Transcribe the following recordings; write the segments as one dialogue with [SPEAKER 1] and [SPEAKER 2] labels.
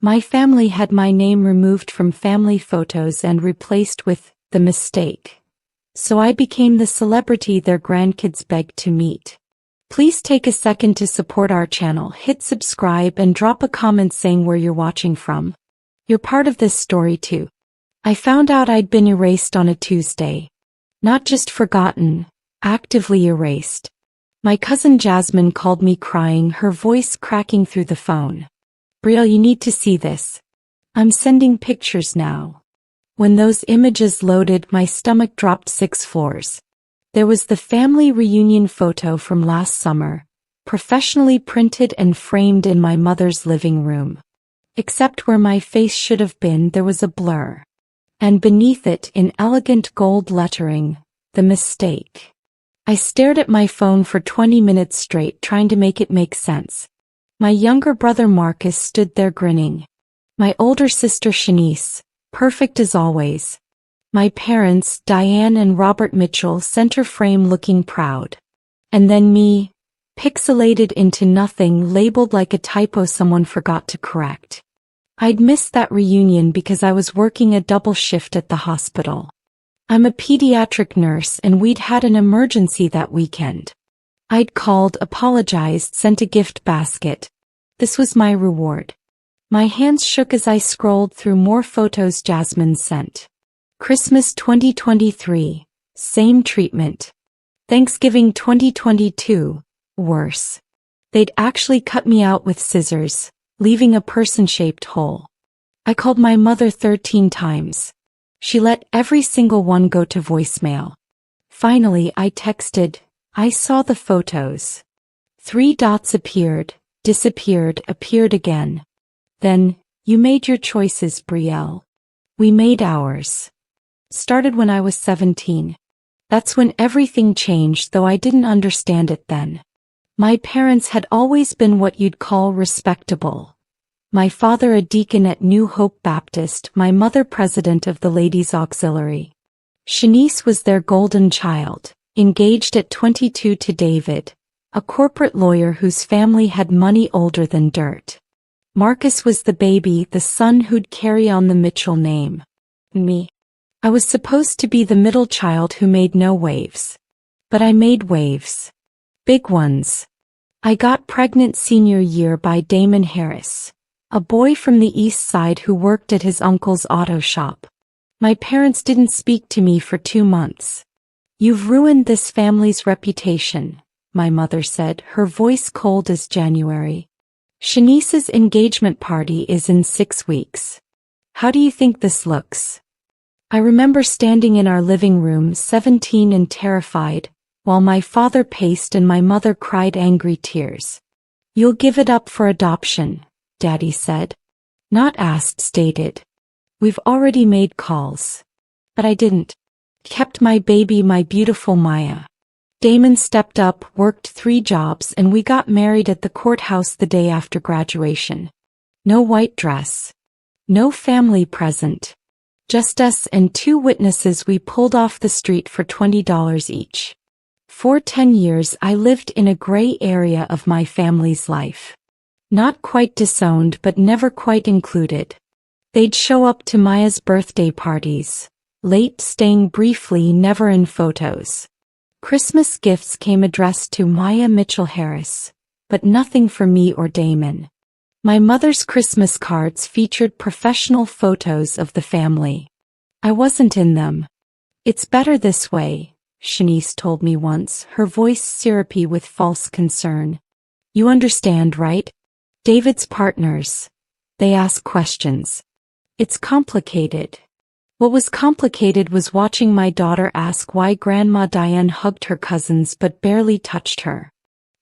[SPEAKER 1] My family had my name removed from family photos and replaced with the mistake. So I became the celebrity their grandkids begged to meet. Please take a second to support our channel, hit subscribe and drop a comment saying where you're watching from. You're part of this story too. I found out I'd been erased on a Tuesday. Not just forgotten, actively erased. My cousin Jasmine called me crying, her voice cracking through the phone. Brielle, you need to see this. I'm sending pictures now. When those images loaded, my stomach dropped 6 floors. There was the family reunion photo from last summer, professionally printed and framed in my mother's living room. Except where my face should have been, there was a blur. And beneath it, in elegant gold lettering, the mistake. I stared at my phone for 20 minutes straight, trying to make it make sense. My younger brother Marcus stood there grinning. My older sister Shanice, perfect as always. My parents, Diane and Robert Mitchell, center frame looking proud. And then me, pixelated into nothing, labeled like a typo someone forgot to correct. I'd missed that reunion because I was working a double shift at the hospital. I'm a pediatric nurse and we'd had an emergency that weekend. I'd called, apologized, sent a gift basket. This was my reward. My hands shook as I scrolled through more photos Jasmine sent. Christmas 2023, same treatment. Thanksgiving 2022, worse. They'd actually cut me out with scissors, leaving a person-shaped hole. I called my mother 13 times. She let every single one go to voicemail. Finally, I texted, I saw the photos. 3 dots appeared, disappeared, appeared again. Then, you made your choices, Brielle. We made ours. Started when I was 17. That's when everything changed, though I didn't understand it then. My parents had always been what you'd call respectable. My father a deacon at New Hope Baptist, my mother president of the Ladies' Auxiliary. Shanice was their golden child, engaged at 22 to David, a corporate lawyer whose family had money older than dirt. Marcus was the baby, the son who'd carry on the Mitchell name. Me. I was supposed to be the middle child who made no waves. But I made waves. Big ones. I got pregnant senior year by Damon Harris, a boy from the East Side who worked at his uncle's auto shop. My parents didn't speak to me for 2 months. You've ruined this family's reputation, my mother said, her voice cold as January. Shanice's engagement party is in 6 weeks. How do you think this looks? I remember standing in our living room, 17 and terrified, while my father paced and my mother cried angry tears. You'll give it up for adoption, Daddy said. Not asked, stated. We've already made calls. But I didn't. Kept my baby, my beautiful Maya. Damon stepped up, worked 3 jobs, and we got married at the courthouse the day after graduation. No white dress. No family present. Just us and 2 witnesses we pulled off the street for $20 each. For 10 years I lived in a gray area of my family's life. Not quite disowned but never quite included. They'd show up to Maya's birthday parties. Late, staying briefly, never in photos. Christmas gifts came addressed to Maya Mitchell Harris, but nothing for me or Damon. My mother's Christmas cards featured professional photos of the family. I wasn't in them. It's better this way, Shanice told me once, her voice syrupy with false concern. You understand, right? David's partners. They ask questions. It's complicated. What was complicated was watching my daughter ask why Grandma Diane hugged her cousins but barely touched her.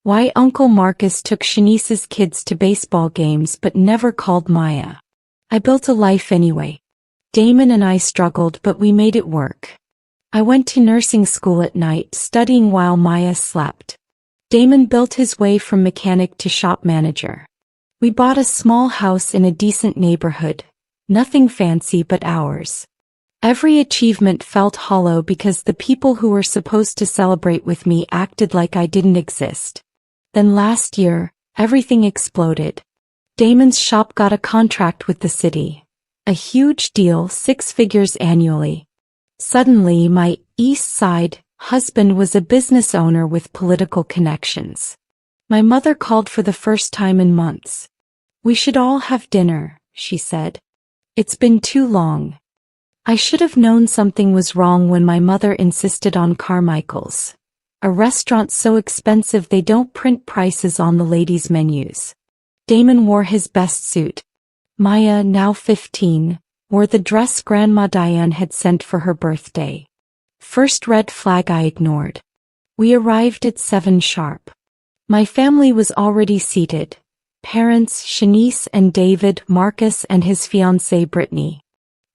[SPEAKER 1] Why Uncle Marcus took Shanice's kids to baseball games but never called Maya. I built a life anyway. Damon and I struggled but we made it work. I went to nursing school at night, studying while Maya slept. Damon built his way from mechanic to shop manager. We bought a small house in a decent neighborhood. Nothing fancy but ours. Every achievement felt hollow because the people who were supposed to celebrate with me acted like I didn't exist. Then last year, everything exploded. Damon's shop got a contract with the city. A huge deal, 6 figures annually. Suddenly, my East Side husband was a business owner with political connections. My mother called for the first time in months. "We should all have dinner," she said. "It's been too long." I should have known something was wrong when my mother insisted on Carmichael's, a restaurant so expensive they don't print prices on the ladies' menus. Damon wore his best suit. Maya, now 15, wore the dress Grandma Diane had sent for her birthday. First red flag I ignored. We arrived at 7 sharp. My family was already seated. Parents, Shanice and David, Marcus and his fiancée Brittany.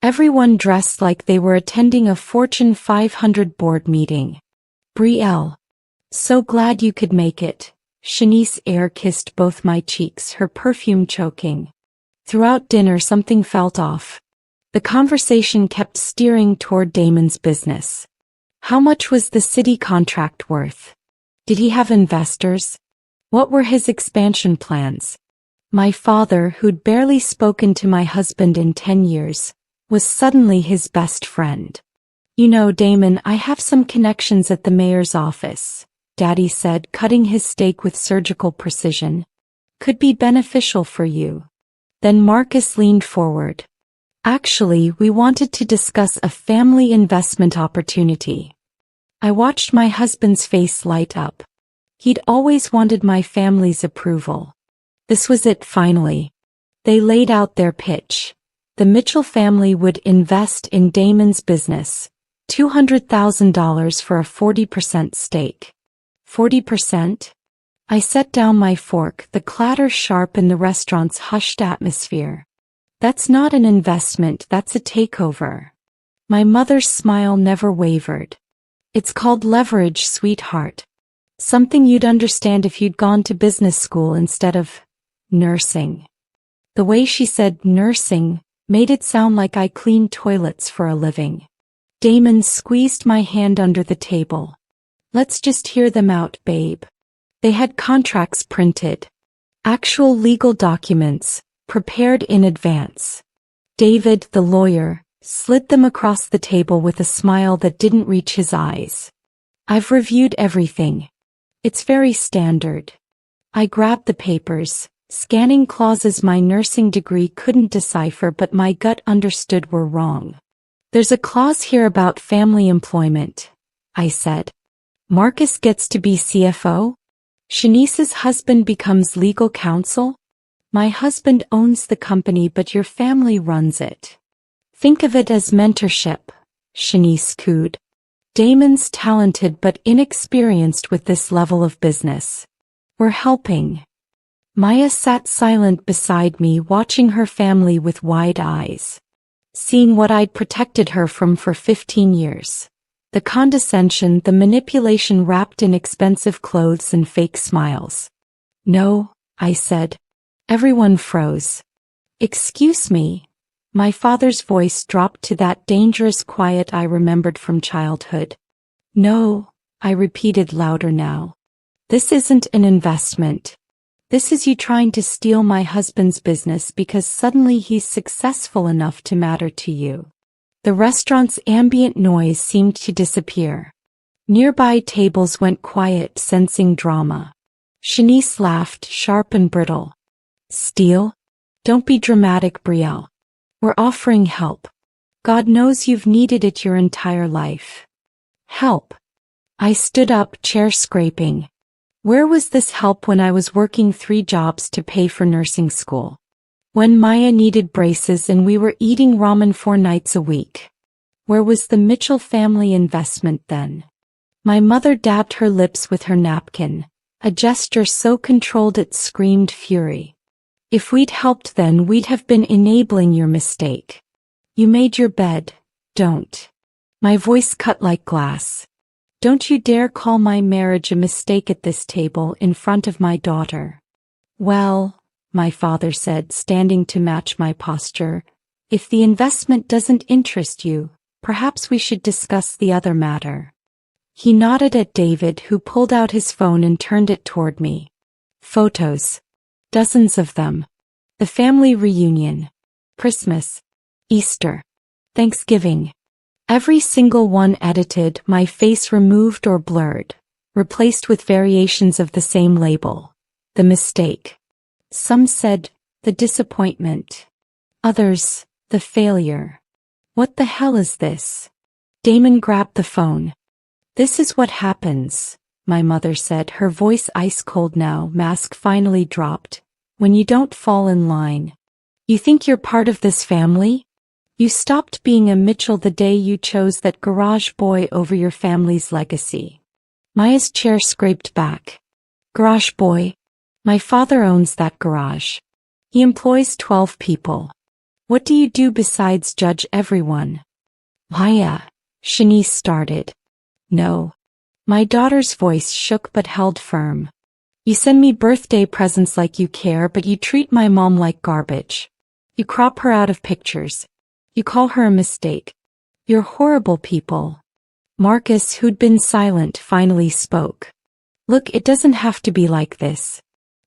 [SPEAKER 1] Everyone dressed like they were attending a Fortune 500 board meeting. "Brielle. So glad you could make it." Shanice air kissed both my cheeks, her perfume choking. Throughout dinner something felt off. The conversation kept steering toward Damon's business. How much was the city contract worth? Did he have investors? What were his expansion plans? My father, who'd barely spoken to my husband in 10 years, was suddenly his best friend. "You know, Damon, I have some connections at the mayor's office," Daddy said, cutting his steak with surgical precision. "Could be beneficial for you." Then Marcus leaned forward. "Actually, we wanted to discuss a family investment opportunity." I watched my husband's face light up. He'd always wanted my family's approval. This was it finally. They laid out their pitch. The Mitchell family would invest in Damon's business, $200,000 for a 40% stake. 40%? I set down my fork, the clatter sharp in the restaurant's hushed atmosphere. "That's not an investment, that's a takeover." My mother's smile never wavered. "It's called leverage, sweetheart. Something you'd understand if you'd gone to business school instead of nursing." The way she said nursing made it sound like I cleaned toilets for a living. Damon squeezed my hand under the table. "Let's just hear them out, babe." They had contracts printed. Actual legal documents, prepared in advance. David, the lawyer, slid them across the table with a smile that didn't reach his eyes. "I've reviewed everything. It's very standard." I grabbed the papers, scanning clauses my nursing degree couldn't decipher but my gut understood were wrong. "There's a clause here about family employment," I said. "Marcus gets to be CFO? Shanice's husband becomes legal counsel? My husband owns the company but your family runs it. Think of it as mentorship," Shanice cooed. "Damon's talented but inexperienced with this level of business. We're helping." Maya sat silent beside me, watching her family with wide eyes. Seeing what I'd protected her from for 15 years. The condescension, the manipulation wrapped in expensive clothes and fake smiles. "No," I said. Everyone froze. "Excuse me." My father's voice dropped to that dangerous quiet I remembered from childhood. "No," I repeated louder now. "This isn't an investment. This is you trying to steal my husband's business because suddenly he's successful enough to matter to you." The restaurant's ambient noise seemed to disappear. Nearby tables went quiet, sensing drama. Shanice laughed, sharp and brittle. "Steal? Don't be dramatic, Brielle. We're offering help. God knows you've needed it your entire life." "Help?" I stood up, chair scraping. Where was this help when I was working 3 jobs to pay for nursing school? When Maya needed braces and we were eating ramen 4 nights a week? Where was the Mitchell family investment then? My mother dabbed her lips with her napkin, a gesture so controlled it screamed fury. "If we'd helped then we'd have been enabling your mistake. You made your bed, don't." My voice cut like glass. "Don't you dare call my marriage a mistake at this table in front of my daughter." "Well," my father said, standing to match my posture, "if the investment doesn't interest you, perhaps we should discuss the other matter." He nodded at David, who pulled out his phone and turned it toward me. "Photos. Dozens of them. The family reunion. Christmas. Easter. Thanksgiving. Every single one edited, my face removed or blurred, replaced with variations of the same label. The mistake. Some said, the disappointment. Others, the failure. What the hell is this? Damon grabbed the phone. This is what happens, my mother said, her voice ice cold now. Mask finally dropped. When you don't fall in line. You think you're part of this family? You stopped being a Mitchell the day you chose that garage boy over your family's legacy. Maya's chair scraped back. Garage boy? My father owns that garage. He employs 12 people. What do you do besides judge everyone? Maya, Shanice started. No. My daughter's voice shook but held firm. You send me birthday presents like you care, but you treat my mom like garbage. You crop her out of pictures. You call her a mistake. You're horrible people. Marcus, who'd been silent, finally spoke. Look, it doesn't have to be like this.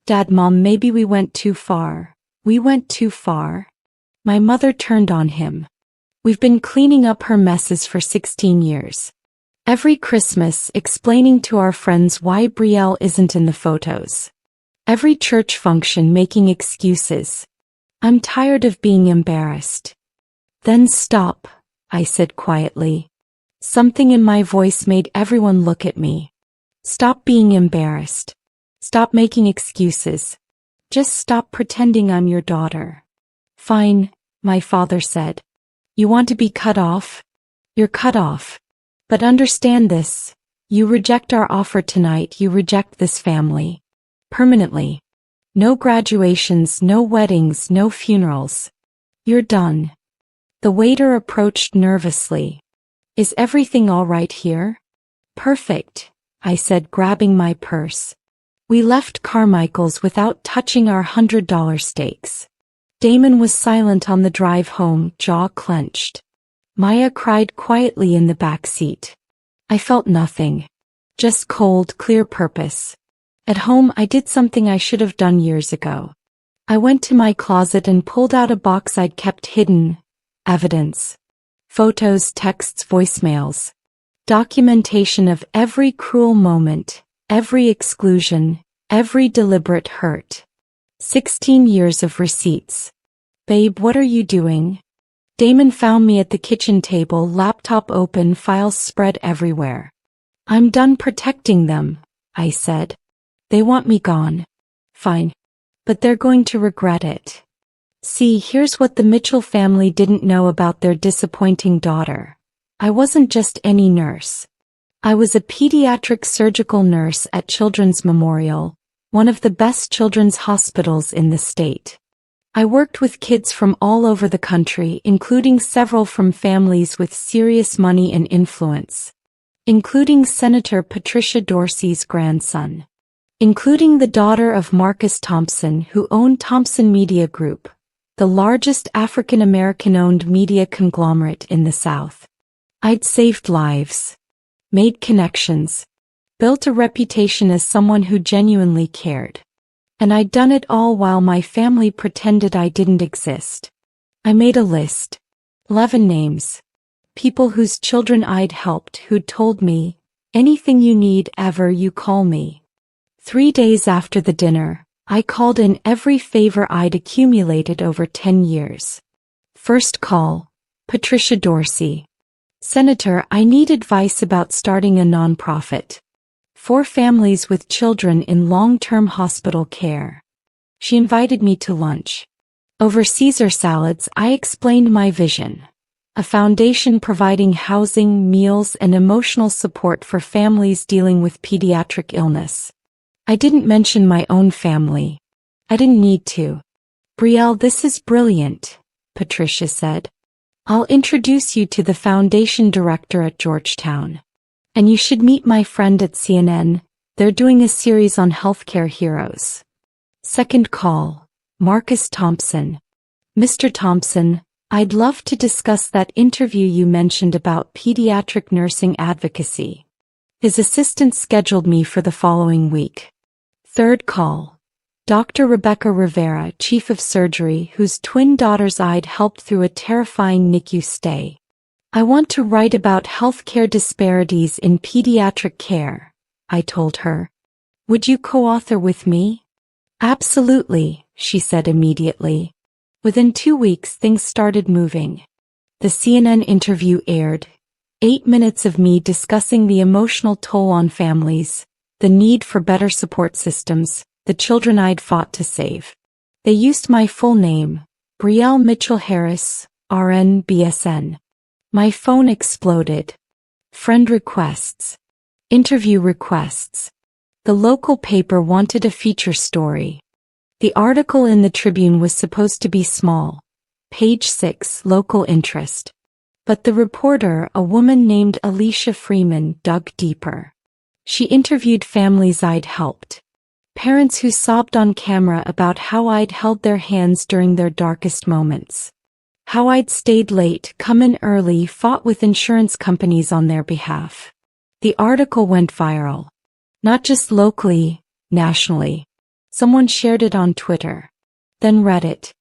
[SPEAKER 1] Dad, Mom, maybe we went too far. We went too far. My mother turned on him. We've been cleaning up her messes for 16 years. Every Christmas, explaining to our friends why Brielle isn't in the photos. Every church function making excuses. I'm tired of being embarrassed. Then stop, I said quietly. Something in my voice made everyone look at me. Stop being embarrassed. Stop making excuses. Just stop pretending I'm your daughter. Fine, my father said. You want to be cut off? You're cut off. But understand this. You reject our offer tonight, you reject this family. Permanently. No graduations, no weddings, no funerals. You're done. The waiter approached nervously. Is everything all right here? Perfect, I said, grabbing my purse. We left Carmichael's without touching our $100 steaks. Damon was silent on the drive home, jaw clenched. Maya cried quietly in the back seat. I felt nothing. Just cold, clear purpose. At home, I did something I should have done years ago. I went to my closet and pulled out a box I'd kept hidden. Evidence. Photos, texts, voicemails. Documentation of every cruel moment, every exclusion, every deliberate hurt. 16 years of receipts. Babe, what are you doing? Damon found me at the kitchen table, laptop open, files spread everywhere. I'm done protecting them, I said. They want me gone. Fine. But they're going to regret it. See, here's what the Mitchell family didn't know about their disappointing daughter. I wasn't just any nurse. I was a pediatric surgical nurse at Children's Memorial, one of the best children's hospitals in the state. I worked with kids from all over the country, including several from families with serious money and influence, including Senator Patricia Dorsey's grandson, including the daughter of Marcus Thompson, who owned Thompson Media Group, the largest African-American-owned media conglomerate in the South. I'd saved lives, made connections, built a reputation as someone who genuinely cared. And I'd done it all while my family pretended I didn't exist. I made a list. 11 names. People whose children I'd helped, who'd told me, anything you need ever, you call me. 3 days after the dinner, I called in every favor I'd accumulated over 10 years. First call, Patricia Dorsey. Senator, I need advice about starting a nonprofit. For families with children in long-term hospital care. She invited me to lunch. Over Caesar salads, I explained my vision. A foundation providing housing, meals, and emotional support for families dealing with pediatric illness. I didn't mention my own family. I didn't need to. Brielle, this is brilliant, Patricia said. I'll introduce you to the foundation director at Georgetown. And you should meet my friend at CNN. They're doing a series on healthcare heroes. Second call, Marcus Thompson. Mr. Thompson, I'd love to discuss that interview you mentioned about pediatric nursing advocacy. His assistant scheduled me for the following week. Third call, Dr. Rebecca Rivera, chief of surgery, whose twin daughters I'd helped through a terrifying NICU stay. I want to write about healthcare disparities in pediatric care, I told her. Would you co-author with me? Absolutely, she said immediately. Within 2 weeks, things started moving. The CNN interview aired. 8 minutes of me discussing the emotional toll on families, the need for better support systems, the children I'd fought to save. They used my full name, Brielle Mitchell Harris, RN BSN. My phone exploded. Friend requests. Interview requests. The local paper wanted a feature story. The article in the Tribune was supposed to be small. Page 6, local interest. But the reporter, a woman named Alicia Freeman, dug deeper. She interviewed families I'd helped. Parents who sobbed on camera about how I'd held their hands during their darkest moments. How I'd stayed late, come in early, fought with insurance companies on their behalf. The article went viral. Not just locally, nationally. Someone shared it on Twitter. Then Reddit.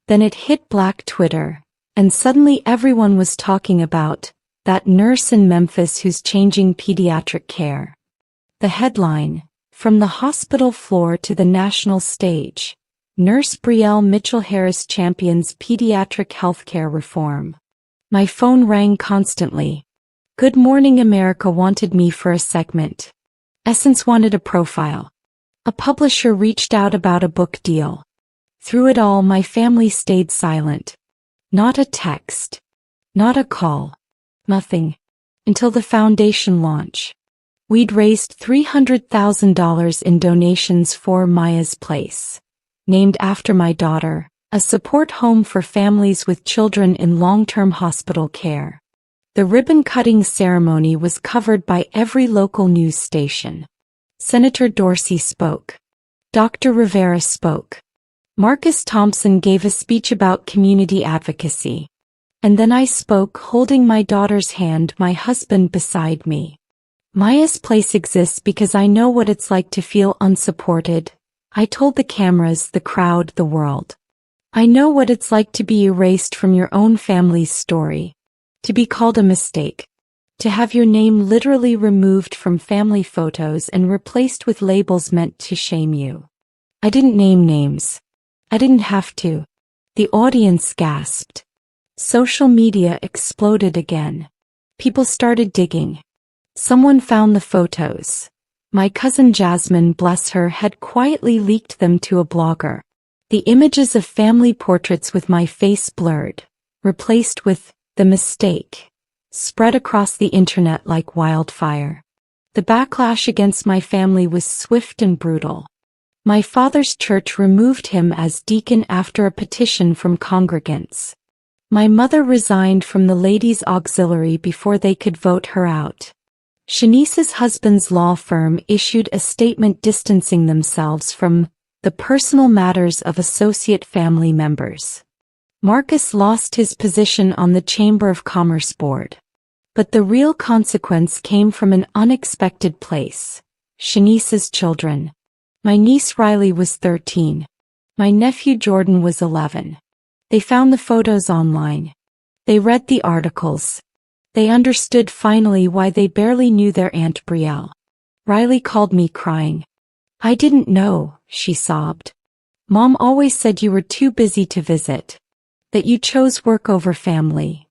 [SPEAKER 1] Then it hit Black Twitter. And suddenly everyone was talking about that nurse in Memphis who's changing pediatric care. The headline, from the hospital floor to the national stage, Nurse Brielle Mitchell Harris champions pediatric healthcare reform. My phone rang constantly. Good Morning America wanted me for a segment. Essence wanted a profile. A publisher reached out about a book deal. Through it all, my family stayed silent. Not a text. Not a call. Nothing. Until the foundation launch. We'd raised $300,000 in donations for Maya's Place, named after my daughter, a support home for families with children in long-term hospital care. The ribbon-cutting ceremony was covered by every local news station. Senator Dorsey spoke. Dr. Rivera spoke. Marcus Thompson gave a speech about community advocacy. And then I spoke, holding my daughter's hand, my husband beside me. Maya's Place exists because I know what it's like to feel unsupported. I told the cameras, the crowd, the world. I know what it's like to be erased from your own family's story. To be called a mistake. To have your name literally removed from family photos and replaced with labels meant to shame you. I didn't name names. I didn't have to. The audience gasped. Social media exploded again. People started digging. Someone found the photos. My cousin Jasmine, bless her, had quietly leaked them to a blogger. The images of family portraits with my face blurred, replaced with the mistake, spread across the internet like wildfire. The backlash against my family was swift and brutal. My father's church removed him as deacon after a petition from congregants. My mother resigned from the ladies' auxiliary before they could vote her out. Shanice's husband's law firm issued a statement distancing themselves from the personal matters of associate family members. Marcus lost his position on the Chamber of Commerce board. But the real consequence came from an unexpected place. Shanice's children. My niece Riley was 13. My nephew Jordan was 11. They found the photos online. They read the articles. They understood finally why they barely knew their Aunt Brielle. Riley called me crying. I didn't know, she sobbed. Mom always said you were too busy to visit. That you chose work over family.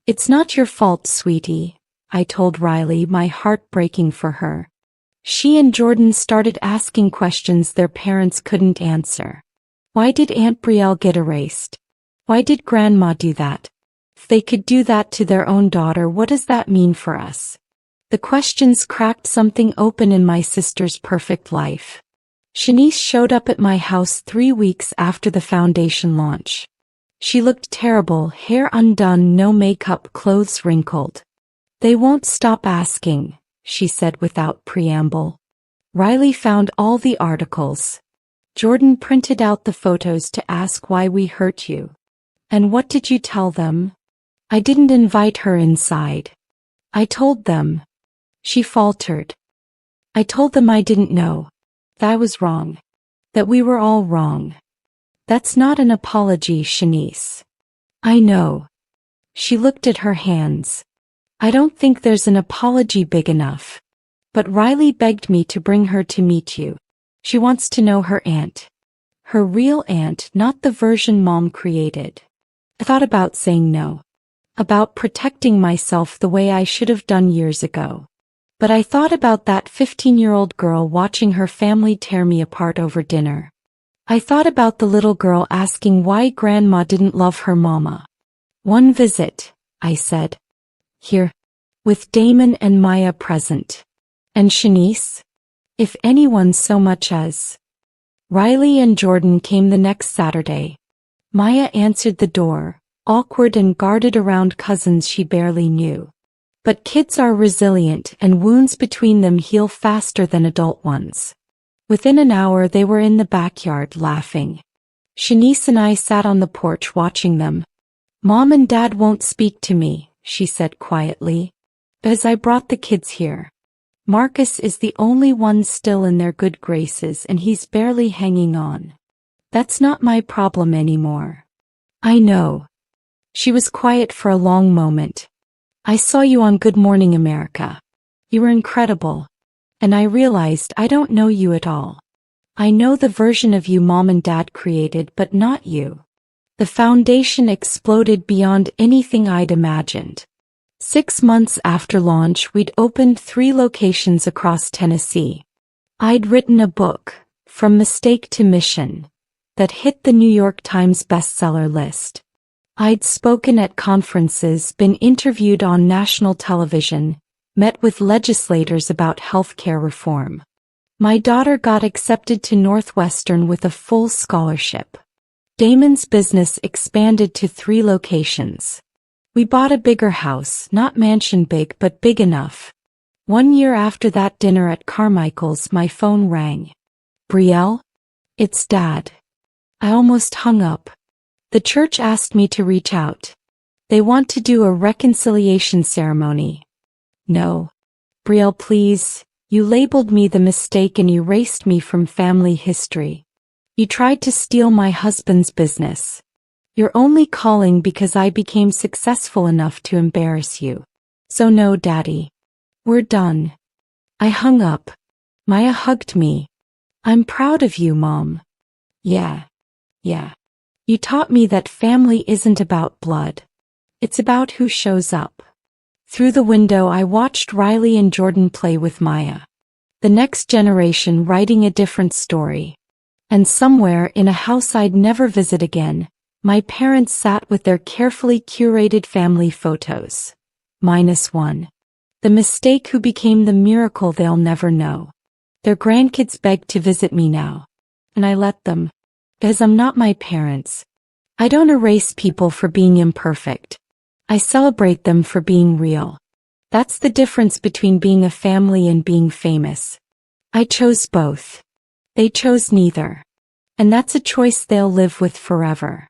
[SPEAKER 1] It's not your fault, sweetie, I told Riley, my heart breaking for her. She and Jordan started asking questions their parents couldn't answer. Why did Aunt Brielle get erased? Why did Grandma do that? If they could do that to their own daughter, what does that mean for us? The questions cracked something open in my sister's perfect life. Shanice showed up at my house 3 weeks after the foundation launch. She looked terrible, hair undone, no makeup, clothes wrinkled. They won't stop asking, she said without preamble. Riley found all the articles. Jordan printed out the photos to ask why we hurt you. And what did you tell them? I didn't invite her inside. I told them. She faltered. I told them I didn't know. That I was wrong. That we were all wrong. That's not an apology, Shanice. I know. She looked at her hands. I don't think there's an apology big enough. But Riley begged me to bring her to meet you. She wants to know her aunt. Her real aunt, not the version Mom created. I thought about saying no. About protecting myself the way I should have done years ago. But I thought about that 15-year-old girl watching her family tear me apart over dinner. I thought about the little girl asking why Grandma didn't love her mama. One visit, I said. Here. With Damon and Maya present. And Shanice? If anyone so much as. Riley and Jordan came the next Saturday. Maya answered the door, awkward and guarded around cousins she barely knew. But kids are resilient and wounds between them heal faster than adult ones. Within an hour they were in the backyard laughing. Shanice and I sat on the porch watching them. Mom and Dad won't speak to me, she said quietly. As I brought the kids here. Marcus is the only one still in their good graces and he's barely hanging on. That's not my problem anymore. I know. She was quiet for a long moment. I saw you on Good Morning America. You were incredible. And I realized I don't know you at all. I know the version of you Mom and Dad created, but not you. The foundation exploded beyond anything I'd imagined. 6 months after launch, we'd opened 3 locations across Tennessee. I'd written a book, From Mistake to Mission, that hit the New York Times bestseller list. I'd spoken at conferences, been interviewed on national television, met with legislators about healthcare reform. My daughter got accepted to Northwestern with a full scholarship. Damon's business expanded to 3 locations. We bought a bigger house, not mansion big but big enough. 1 year after that dinner at Carmichael's, my phone rang. Brielle? It's Dad. I almost hung up. The church asked me to reach out. They want to do a reconciliation ceremony. No. Brielle, please. You labeled me the mistake and erased me from family history. You tried to steal my husband's business. You're only calling because I became successful enough to embarrass you. So no, Daddy. We're done. I hung up. Maya hugged me. I'm proud of you, Mom. Yeah. You taught me that family isn't about blood. It's about who shows up. Through the window I watched Riley and Jordan play with Maya. The next generation writing a different story. And somewhere in a house I'd never visit again, my parents sat with their carefully curated family photos. -1. The mistake who became the miracle they'll never know. Their grandkids beg to visit me now. And I let them. Because I'm not my parents. I don't erase people for being imperfect. I celebrate them for being real. That's the difference between being a family and being famous. I chose both. They chose neither. And that's a choice they'll live with forever.